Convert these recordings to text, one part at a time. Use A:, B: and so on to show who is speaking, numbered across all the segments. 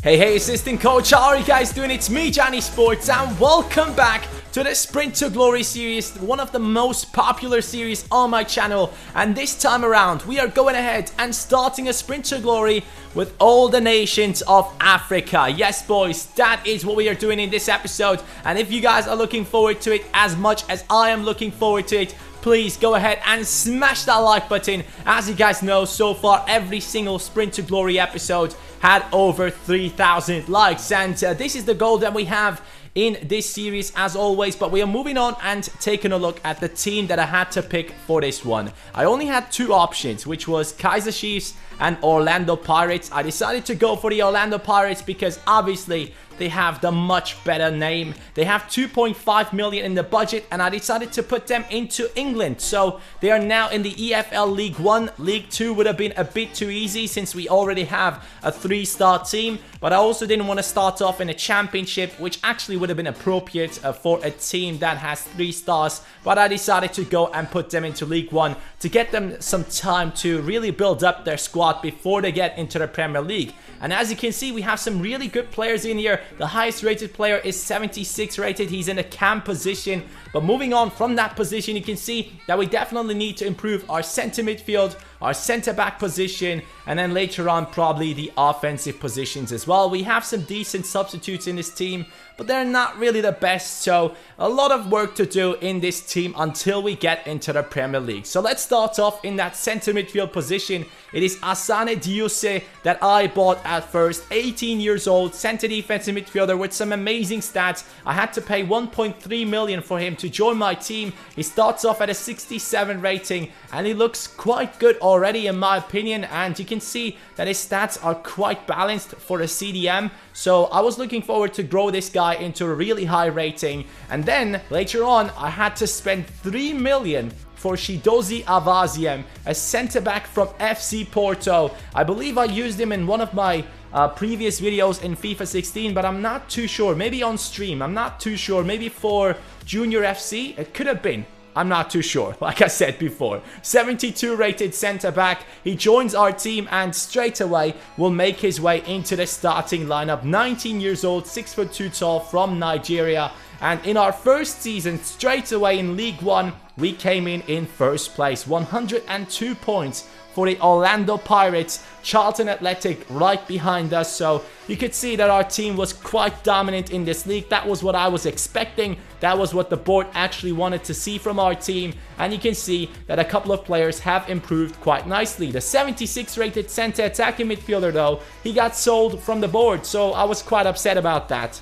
A: Hey, assistant coach, how are you guys doing? It's me, Johnny Sports, and welcome back to the Sprint to Glory series, one of the most popular series on my channel. And this time around, we are going ahead and starting a Sprint to Glory with all the nations of Africa. Yes, boys, that is what we are doing in this episode. And if you guys are looking forward to it as much as I am looking forward to it, please go ahead and smash that like button. As you guys know, so far every single Sprint to Glory episode had over 3,000 likes, and this is the goal that we have in this series as always. But we are moving on and taking a look at the team that I had to pick for this one. I only had two options, which was Kaiser Chiefs and Orlando Pirates. I decided to go for the Orlando Pirates because obviously they have the much better name. They have 2.5 million in the budget, and I decided to put them into England. So they are now in the EFL League 1. League 2 would have been a bit too easy since we already have a 3-star team. But I also didn't want to start off in a championship, which actually would have been appropriate for a team that has 3 stars. But I decided to go and put them into League 1 to get them some time to really build up their squad before they get into the Premier League. And as you can see, we have some really good players in here. The highest rated player is 76 rated. He's in a cam position. But moving on from that position, you can see that we definitely need to improve our centre midfield, our centre back position, and then later on probably the offensive positions as well. We have some decent substitutes in this team, but they're not really the best. So a lot of work to do in this team until we get into the Premier League. So let's start off in that centre midfield position. It is Asane Diose that I bought at first. 18 years old, centre defensive midfielder with some amazing stats. I had to pay 1.3 million for him to join my team. He starts off at a 67 rating, and he looks quite good already in my opinion. And you can see that his stats are quite balanced for a CDM. So I was looking forward to grow this guy into a really high rating. And then later on, I had to spend 3 million for Shidozi Avaziem, a centre-back from FC Porto. I believe I used him in one of my previous videos in FIFA 16, but I'm not too sure. Maybe on stream, I'm not too sure. Maybe for Junior FC, it could have been. I'm not too sure, like I said before. 72 rated centre-back. He joins our team and straight away will make his way into the starting lineup. 19 years old, 6'2" tall, from Nigeria. And in our first season, straight away in League 1, we came in first place. 102 points for the Orlando Pirates. Charlton Athletic right behind us. So you could see that our team was quite dominant in this league. That was what I was expecting. That was what the board actually wanted to see from our team. And you can see that a couple of players have improved quite nicely. The 76 rated centre attacking midfielder though, he got sold from the board. So I was quite upset about that.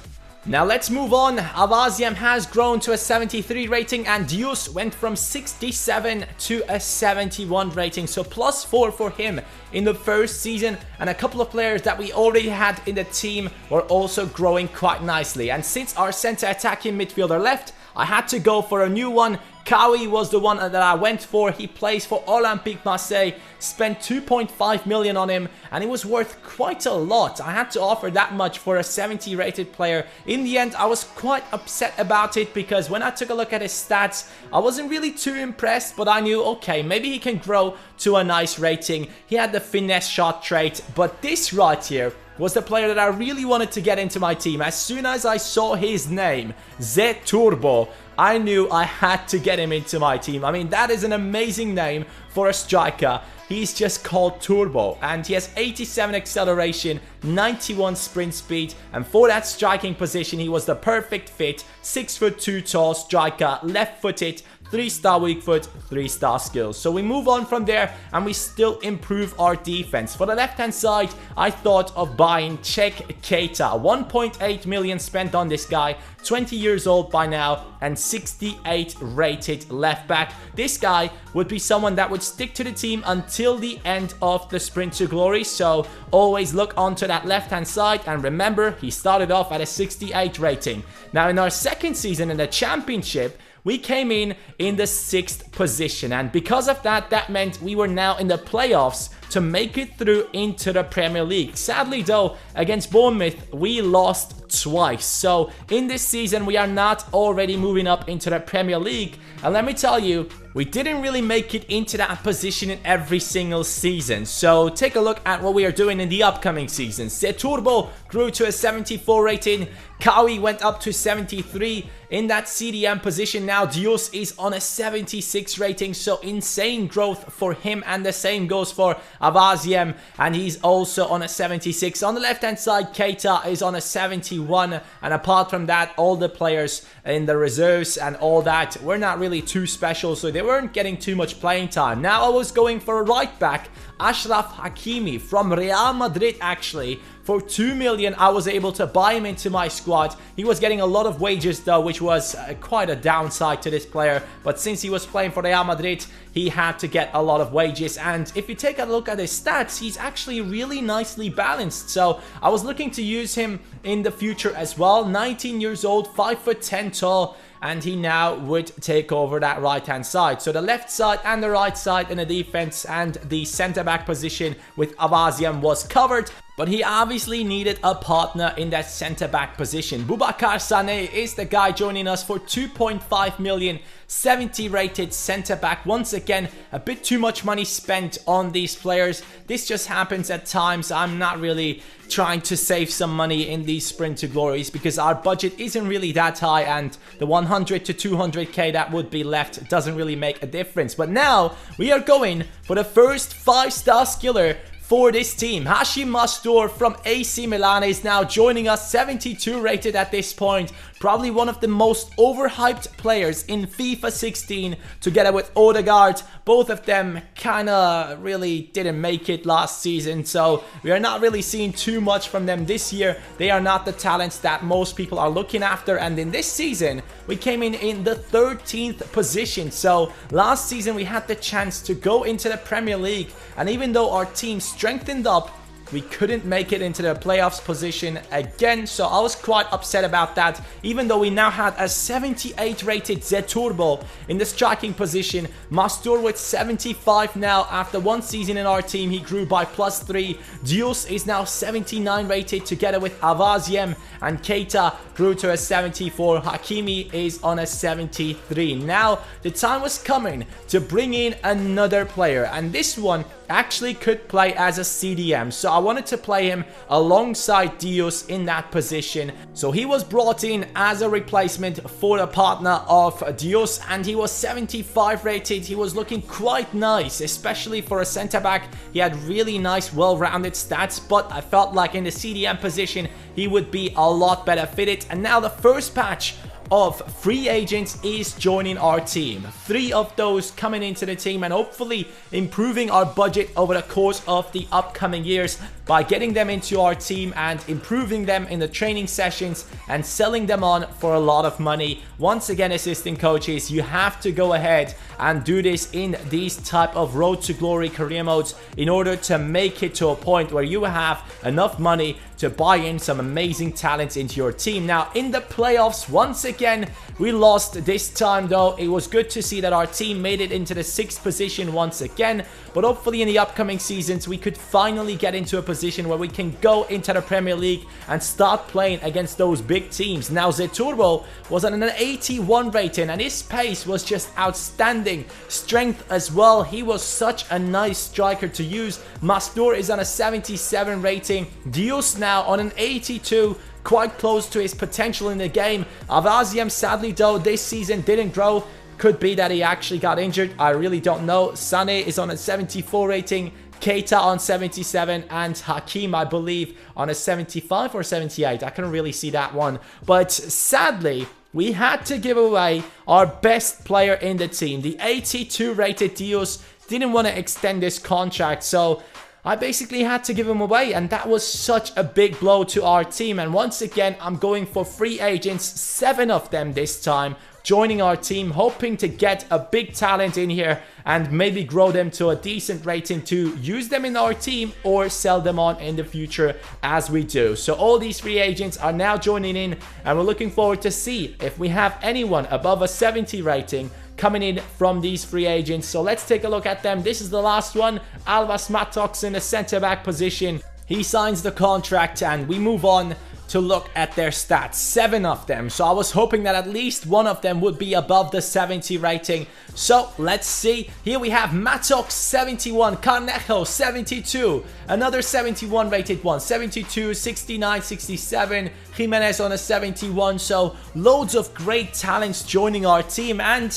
A: Now let's move on. Avaziem has grown to a 73 rating, and Dius went from 67 to a 71 rating. So +4 for him in the first season, and a couple of players that we already had in the team were also growing quite nicely. And since our center attacking midfielder left, I had to go for a new one. Kawi was the one that I went for. He plays for Olympique Marseille. Spent 2.5 million on him, and he was worth quite a lot. I had to offer that much for a 70 rated player. In the end, I was quite upset about it because when I took a look at his stats, I wasn't really too impressed, but I knew, okay, maybe he can grow to a nice rating. He had the finesse shot trait, but this right here was the player that I really wanted to get into my team. As soon as I saw his name, Z Turbo, I knew I had to get him into my team. I mean, that is an amazing name for a striker. He's just called Turbo, and he has 87 acceleration, 91 sprint speed, and for that striking position, he was the perfect fit. 6'2" tall striker, left-footed, 3-star weak foot, 3-star skills. So we move on from there and we still improve our defense. For the left-hand side, I thought of buying Czech Keita. 1.8 million spent on this guy, 20 years old by now, and 68 rated left back. This guy would be someone that would stick to the team until the end of the Sprint to Glory. So always look onto that left-hand side, and remember, he started off at a 68 rating. Now in our second season in the championship, we came in the 6th position, and because of that, that meant we were now in the playoffs to make it through into the Premier League. Sadly though, against Bournemouth, we lost twice. So in this season, we are not already moving up into the Premier League. And let me tell you, we didn't really make it into that position in every single season. So take a look at what we are doing in the upcoming seasons. Zeturbo grew to a 74 rating. Kawi went up to 73 in that CDM position. Now Dios is on a 76 rating, so insane growth for him, and the same goes for Avaziem, and he's also on a 76. On the left hand side, Keita is on a 71, and apart from that, all the players in the reserves and all that were not really too special, so they weren't getting too much playing time. Now I was going for a right back, Ashraf Hakimi from Real Madrid. Actually, for 2 million, I was able to buy him into my squad. He was getting a lot of wages though, which was quite a downside to this player. But since he was playing for Real Madrid, he had to get a lot of wages. And if you take a look at his stats, he's actually really nicely balanced. So I was looking to use him in the future as well. 19 years old, 5'10" tall. And he now would take over that right-hand side. So the left side and the right side in the defense and the centre-back position with Avaziem was covered. But he obviously needed a partner in that centre-back position. Boubacar Sané is the guy joining us for 2.5 million, 70 rated centre-back. Once again, a bit too much money spent on these players. This just happens at times. I'm not really trying to save some money in these Sprint to Glories because our budget isn't really that high, and the 100 to 200k that would be left doesn't really make a difference. But now we are going for the first 5-star skiller for this team. Hashim Mastur from AC Milan is now joining us, 72 rated at this point. Probably one of the most overhyped players in FIFA 16, together with Odegaard. Both of them kind of really didn't make it last season, so we are not really seeing too much from them this year. They are not the talents that most people are looking after, and in this season we came in the 13th position. So last season we had the chance to go into the Premier League, and even though our team strengthened up, we couldn't make it into the playoffs position again, so I was quite upset about that. Even though we now had a 78 rated Zeturbo in the striking position, Mastur with 75 now. After one season in our team, he grew by +3. Dios is now 79 rated together with Avaziem, and Keita grew to a 74. Hakimi is on a 73. Now the time was coming to bring in another player, and this one actually could play as a CDM, so I wanted to play him alongside Dios in that position. So he was brought in as a replacement for a partner of Dios, and he was 75 rated. He was looking quite nice, especially for a centre back. He had really nice, well-rounded stats, but I felt like in the CDM position he would be a lot better fitted. And now the first patch of free agents is joining our team. 3 of those coming into the team, and hopefully improving our budget over the course of the upcoming years by getting them into our team and improving them in the training sessions and selling them on for a lot of money. Once again, assistant coaches, you have to go ahead and do this in these type of road to glory career modes in order to make it to a point where you have enough money to buy in some amazing talents into your team. Now in the playoffs, once again we lost this time, though it was good to see that our team made it into the 6th position once again. But hopefully in the upcoming seasons we could finally get into a position where we can go into the Premier League and start playing against those big teams. Now Zeturbo was on an 81 rating, and his pace was just outstanding. Strength as well, he was such a nice striker to use. Mastur is on a 77 rating. Dios now on an 82, quite close to his potential in the game. Avaziem sadly though this season didn't grow. Could be that he actually got injured, I really don't know. Sané is on a 74 rating, Keita on 77, and Hakim I believe on a 75 or 78. I couldn't really see that one, but sadly we had to give away our best player in the team. The 82 rated Dios didn't want to extend this contract, so I basically had to give him away, and that was such a big blow to our team. And once again, I'm going for free agents, 7 of them this time, joining our team, hoping to get a big talent in here and maybe grow them to a decent rating to use them in our team or sell them on in the future as we do. So all these free agents are now joining in, and we're looking forward to see if we have anyone above a 70 rating coming in from these free agents. So let's take a look at them. This is the last one, Alvas Matox in the centre back position. He signs the contract and we move on to look at their stats, 7 of them. So I was hoping that at least one of them would be above the 70 rating. So let's see. Here we have Matok 71, Carnejo 72, another 71 rated one, 72, 69, 67, Jimenez on a 71. So loads of great talents joining our team, and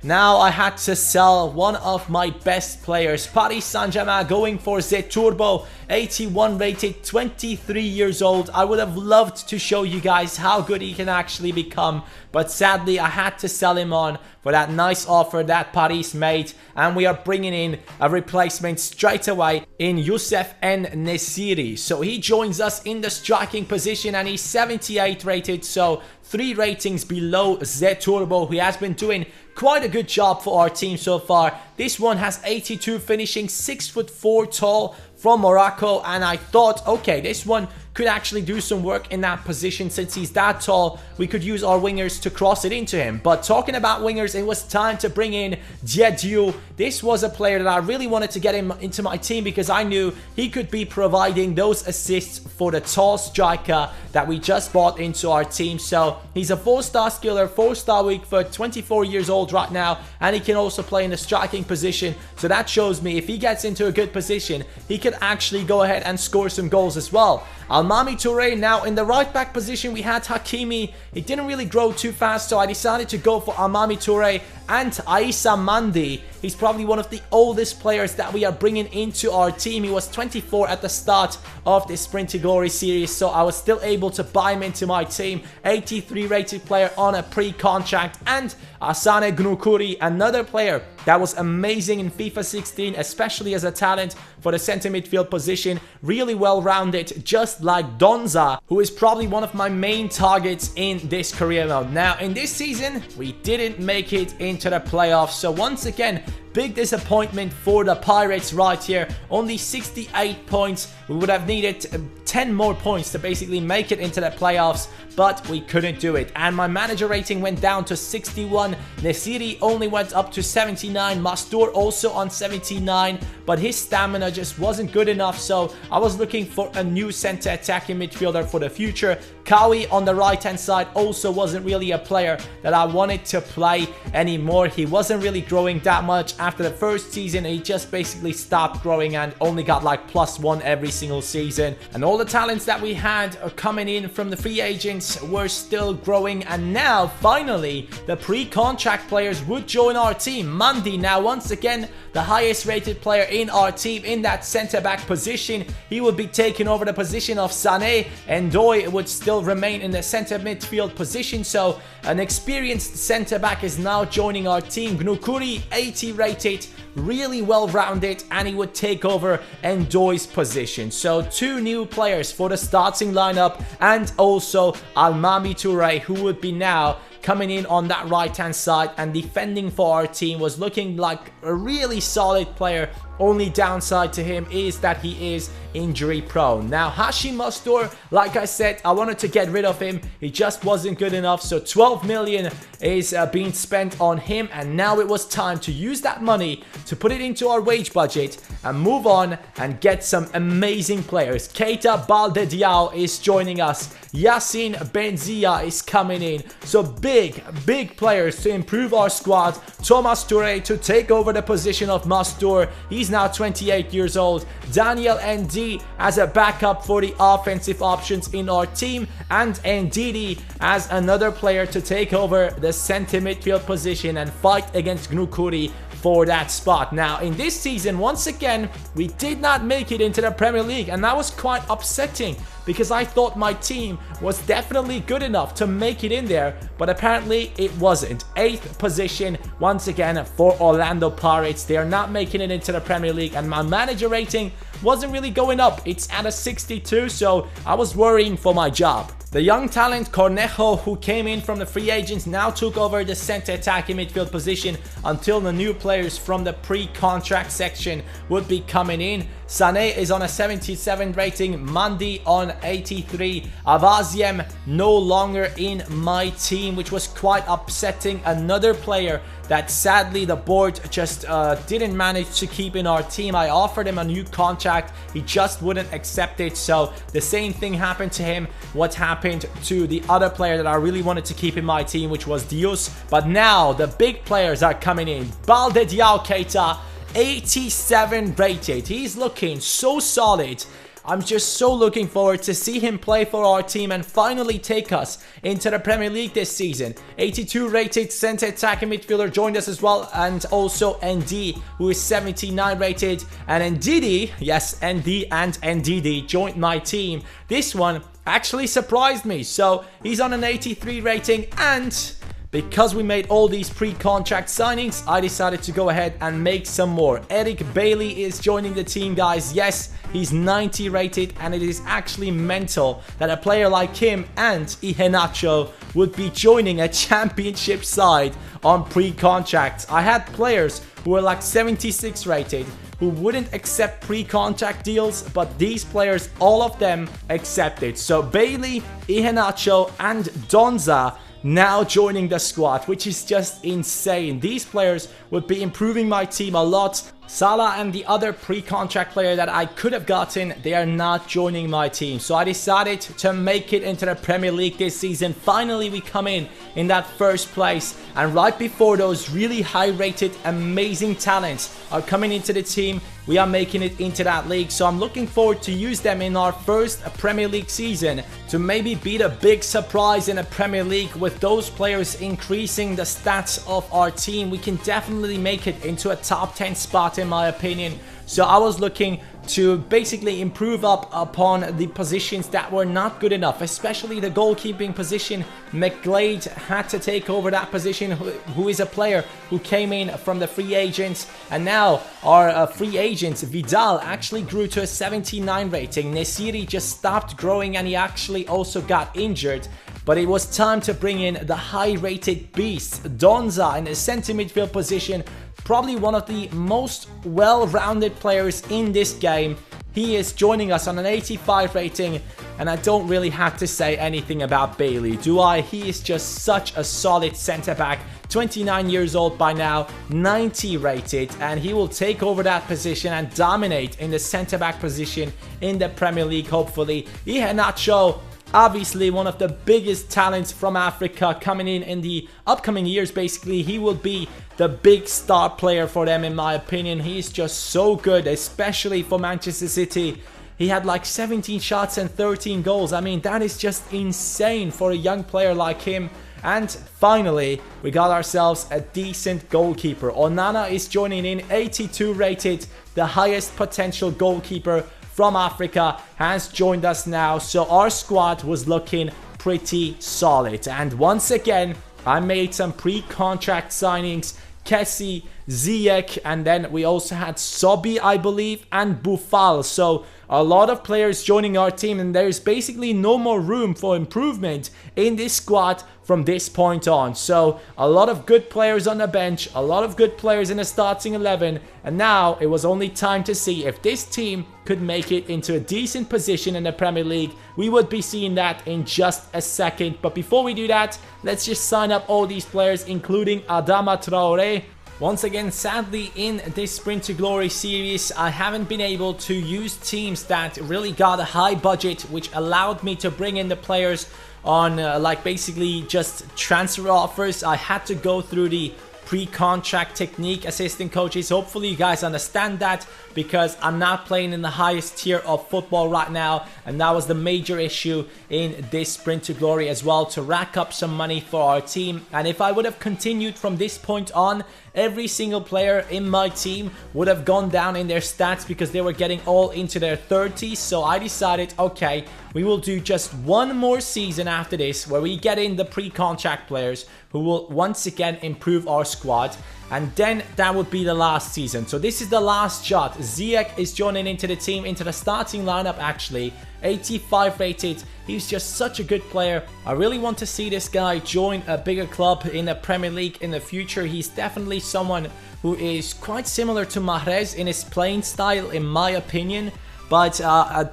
A: now I had to sell one of my best players. Paris Saint-Germain going for Zeturbo, 81 rated, 23 years old. I would have loved to show you guys how good he can actually become, but sadly I had to sell him on for that nice offer that Paris made, and we are bringing in a replacement straight away in Youssef En-Nesyri. So he joins us in the striking position, and he's 78 rated, so 3 ratings below Zeturbo, who has been doing quite a good job for our team so far. This one has 82 finishing, 6'4" tall, from Morocco, and I thought, okay, this one could actually do some work in that position. Since he's that tall, we could use our wingers to cross it into him. But talking about wingers, it was time to bring in Diediu. This was a player that I really wanted to get him into my team because I knew he could be providing those assists for the tall striker that we just bought into our team. So he's a 4-star skiller, 4-star weak foot, 24 years old right now, and he can also play in the striking position. So that shows me if he gets into a good position, he could actually go ahead and score some goals as well. Almami Touré now in the right back position. We had Hakimi. He didn't really grow too fast, so I decided to go for Almami Touré and Aissa Mandi. He's probably one of the oldest players that we are bringing into our team. He was 24 at the start of this Sprint to Glory series, so I was still able to buy him into my team. 83 rated player on a pre-contract. And Asane Gnukuri, another player that was amazing in FIFA 16, especially as a talent for the center midfield position. Really well rounded, just like Donza, who is probably one of my main targets in this career mode. Now in this season, we didn't make it into the playoffs, so once again, big disappointment for the Pirates right here. Only 68 points. We would have needed 10 more points to basically make it into the playoffs, but we couldn't do it. And my manager rating went down to 61. Nesiri only went up to 79. Mastur also on 79, but his stamina just wasn't good enough, so I was looking for a new center attacking midfielder for the future. Kawi on the right hand side also wasn't really a player that I wanted to play anymore. He wasn't really growing that much. After the first season, he just basically stopped growing and only got like +1 every single season. And all the talents that we had coming in from the free agents were still growing, and now finally the pre-contract players would join our team. Mandi now once again the highest rated player in our team in that center back position. He would be taking over the position of Sané, and Doi would still remain in the center midfield position. So an experienced center back is now joining our team. Gnukuri, 80 rated, really well rounded, and he would take over Ndoi's position. So 2 new players for the starting lineup, and also Almami Touré, who would be now coming in on that right hand side and defending for our team. Was looking like a really solid player. Only downside to him is that he is injury prone. Now Hashim Mastur, like I said, I wanted to get rid of him. He just wasn't good enough, so 12 million is being spent on him, and now it was time to use that money to put it into our wage budget and move on and get some amazing players. Keita Baldediao is joining us. Yassine Benzia is coming in. So big players to improve our squad. Thomas Touré to take over the position of Mastur. He's now 28 years old. Daniel ND as a backup for the offensive options in our team, and Ndidi as another player to take over the center midfield position and fight against Gnukuri for that spot. Now in this season, once again, we did not make it into the Premier League, and that was quite upsetting because I thought my team was definitely good enough to make it in there, but apparently it wasn't. 8th position once again for Orlando Pirates. They are not making it into the Premier League, and my manager rating wasn't really going up. It's at a 62, so I was worrying for my job. The young talent Cornejo, who came in from the free agents, now took over the center attacking midfield position until the new players from the pre-contract section would be coming in. Sané is on a 77 rating, Mandi on 83. Avaziem no longer in my team, which was quite upsetting. Another player that sadly the board just didn't manage to keep in our team. I offered him a new contract, he just wouldn't accept it. So the same thing happened to him what happened to the other player that I really wanted to keep in my team, which was Dios. But now the big players are coming in. Balde Diao Keita, 87 rated. He's looking so solid. I'm just so looking forward to see him play for our team and finally take us into the Premier League this season. 82 rated center attacking midfielder joined us as well, and also ND, who is 79 rated, and Ndidi, yes, ND and NDD joined my team. This one actually surprised me. So he's on an 83 rating, and because we made all these pre-contract signings, I decided to go ahead and make some more. Eric Bailey is joining the team, guys. Yes, he's 90 rated, and it is actually mental that a player like him and Iheanacho would be joining a championship side on pre-contracts. I had players who were like 76 rated who wouldn't accept pre-contract deals, but these players, all of them accepted. So Bailey, Iheanacho, and Donza now joining the squad, which is just insane. These players would be improving my team a lot. Salah and the other pre-contract player that I could have gotten, they are not joining my team. So I decided to make it into the Premier League this season. Finally, we come in that first place. And right before those really high-rated, amazing talents are coming into the team, we are making it into that league. So I'm looking forward to use them in our first Premier League season to maybe beat a big surprise in a Premier League. With those players increasing the stats of our team, we can definitely make it into a top 10 spot in my opinion. So I was looking to basically improve up upon the positions that were not good enough, especially the goalkeeping position. McGlade had to take over that position, who is a player who came in from the free agents, and now our free agents, Vidal, actually grew to a 79 rating. Nesiri just stopped growing, and he actually also got injured. But it was time to bring in the high-rated beast, Donza, in the center midfield position. Probably one of the most well-rounded players in this game. He is joining us on an 85 rating, and I don't really have to say anything about Bailey, do I? He is just such a solid centre-back. 29 years old by now, 90 rated, and he will take over that position and dominate in the centre-back position in the Premier League, hopefully. Iheanacho, obviously one of the biggest talents from Africa coming in the upcoming years. Basically, he will be the big star player for them in my opinion. He's just so good, especially for Manchester City. He had like 17 shots and 13 goals. I mean, that is just insane for a young player like him. And finally, we got ourselves a decent goalkeeper. Onana is joining in, 82 rated, the highest potential goalkeeper from Africa has joined us now. So our squad was looking pretty solid. And once again, I made some pre-contract signings. Kessie, Ziyech, and then we also had Sobi, I believe, and Boufal. So a lot of players joining our team, and there's basically no more room for improvement in this squad from this point on. So a lot of good players on the bench, a lot of good players in the starting 11, and now it was only time to see if this team could make it into a decent position in the Premier League. We would be seeing that in just a second, but before we do that, let's just sign up all these players, including Adama Traore. Once again, sadly, in this Sprint to Glory series, I haven't been able to use teams that really got a high budget, which allowed me to bring in the players on like basically just transfer offers. I had to go through the pre-contract technique, assistant coaches. Hopefully you guys understand that, because I'm not playing in the highest tier of football right now, and that was the major issue in this Sprint to Glory as well, to rack up some money for our team. And if I would have continued from this point on, every single player in my team would have gone down in their stats because they were getting all into their 30s. So I decided, okay, we will do just one more season after this where we get in the pre-contract players who will once again improve our squad. And then that would be the last season. So this is the last shot. Ziyech is joining into the team, into the starting lineup actually. 85 rated. He's just such a good player. I really want to see this guy join a bigger club in the Premier League in the future. He's definitely someone who is quite similar to Mahrez in his playing style, in my opinion, but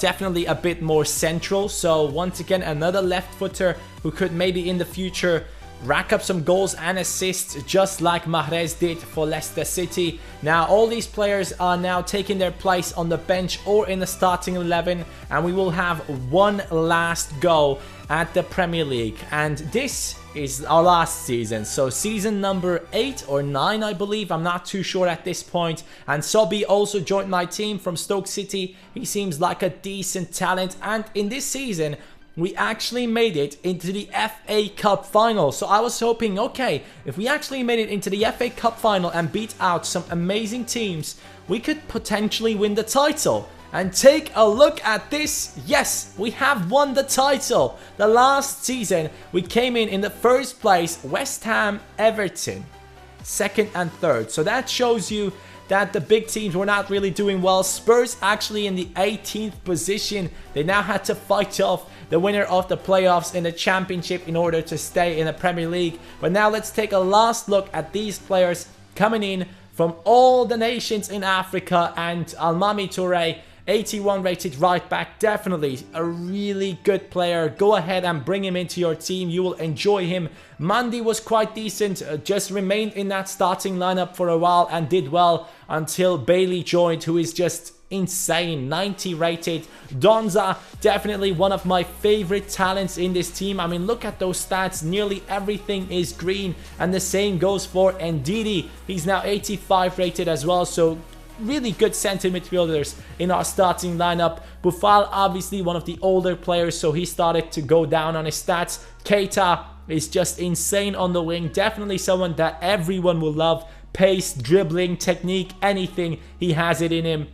A: definitely a bit more central. So once again, another left footer who could maybe in the future rack up some goals and assists just like Mahrez did for Leicester City. Now all these players are now taking their place on the bench or in the starting 11, and we will have one last go at the Premier League, and this is our last season. So season number 8 or 9 I believe, I'm not too sure at this point. And Sobi also joined my team from Stoke City. He seems like a decent talent, and in this season we actually made it into the FA Cup final. So I was hoping, okay, if we actually made it into the FA Cup final and beat out some amazing teams, we could potentially win the title. And take a look at this. Yes, we have won the title. The last season, we came in the first place. West Ham, Everton, second and third. So that shows you that the big teams were not really doing well. Spurs actually in the 18th position. They now had to fight off the winner of the playoffs in the championship in order to stay in the Premier League. But now let's take a last look at these players coming in from all the nations in Africa. And Almami Touré, 81 rated right back, definitely a really good player. Go ahead and bring him into your team. You will enjoy him. Mandy was quite decent, just remained in that starting lineup for a while and did well until Bailey joined, who is just insane, 90 rated. Donza, definitely one of my favorite talents in this team. I mean, look at those stats, nearly everything is green, and the same goes for Ndidi. He's now 85 rated as well, so really good center midfielders in our starting lineup. Buffal, obviously one of the older players, so he started to go down on his stats. Keita is just insane on the wing, definitely someone that everyone will love. Pace, dribbling, technique, anything, he has it in him.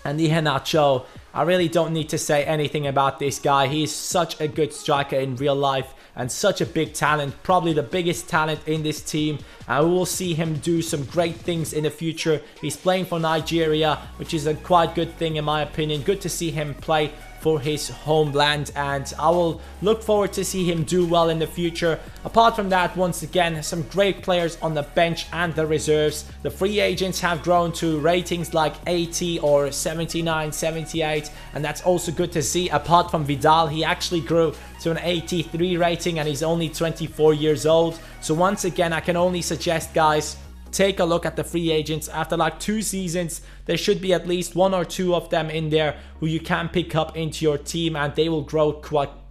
A: And Iheanacho, I really don't need to say anything about this guy. He's such a good striker in real life and such a big talent, probably the biggest talent in this team. And we will see him do some great things in the future. He's playing for Nigeria, which is a quite good thing in my opinion. Good to see him play for his homeland, and I will look forward to see him do well in the future. Apart from that, once again, some great players on the bench and the reserves. The free agents have grown to ratings like 80 or 79, 78, and that's also good to see. Apart from Vidal, he actually grew to an 83 rating and he's only 24 years old. So once again, I can only suggest, guys, take a look at the free agents. After like 2 seasons, there should be at least 1 or 2 of them in there who you can pick up into your team, and they will grow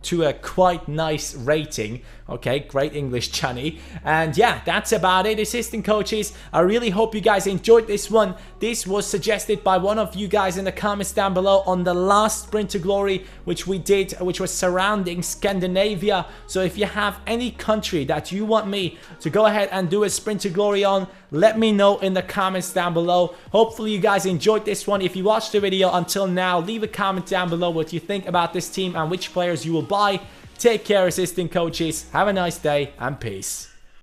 A: to a quite nice rating. Okay, great English, Chani. And yeah, that's about it, assistant coaches. I really hope you guys enjoyed this one. This was suggested by one of you guys in the comments down below on the last Sprint to Glory, which we did, which was surrounding Scandinavia. So if you have any country that you want me to go ahead and do a Sprint to Glory on, let me know in the comments down below. Hopefully you guys enjoyed this one. If you watched the video until now, leave a comment down below what you think about this team and which players you will buy. Take care, assistant coaches. Have a nice day and peace.